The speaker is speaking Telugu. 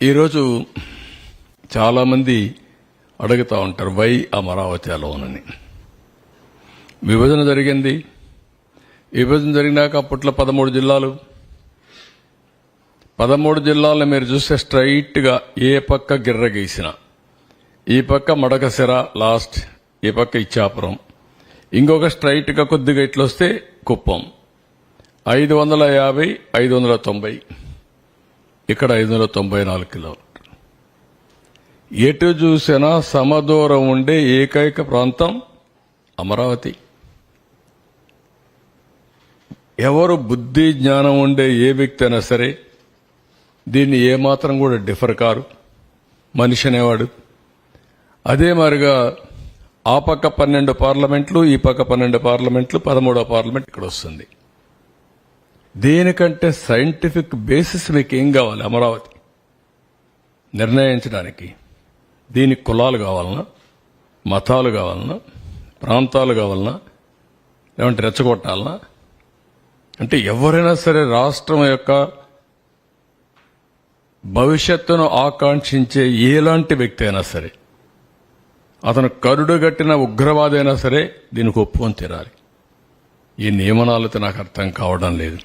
ఈరోజు చాలామంది అడుగుతూ ఉంటారు వై అమరావతి అలోనని. విభజన జరిగింది. విభజన జరిగినాక అప్పట్లో 13 జిల్లాలు. 13 జిల్లాలను మీరు చూస్తే స్ట్రైట్గా ఏ పక్క గిర్ర గీసిన, ఈ పక్క మడకసిర లాస్ట్, ఈ పక్క ఇచ్చాపురం, ఇంకొక స్ట్రైట్గా కొద్దిగా ఇట్లొస్తే కుప్పం. 550, 590, ఇక్కడ 594 కిలోమీటర్లు. ఎటు చూసినా సమదూరం ఉండే ఏకైక ప్రాంతం అమరావతి. ఎవరు బుద్ధి జ్ఞానం ఉండే ఏ వ్యక్తి అయినా సరే దీన్ని ఏమాత్రం కూడా డిఫర్ కారు మనిషి అనేవాడు. అదే మరిగా ఆ పక్క 12 పార్లమెంట్లు, ఈ పక్క 12 పార్లమెంట్లు, 13వ పార్లమెంట్ ఇక్కడ వస్తుంది. దేనికంటే సైంటిఫిక్ బేసిస్ మీకు ఏం కావాలి అమరావతి నిర్ణయించడానికి? దీనికి కులాలు కావాలన్నా, మతాలు కావాలన్నా, ప్రాంతాలు కావాలన్నా, లేదంటే రెచ్చగొట్టాలన్నా? అంటే ఎవరైనా సరే రాష్ట్రం యొక్క భవిష్యత్తును ఆకాంక్షించే ఎలాంటి వ్యక్తి అయినా సరే, అతను కరుడుగట్టిన ఉగ్రవాది అయినా సరే దీనికి ఒప్పుకొని తీరాలి. ఈ నియమనాలతో నాకు అర్థం కావడం లేదు.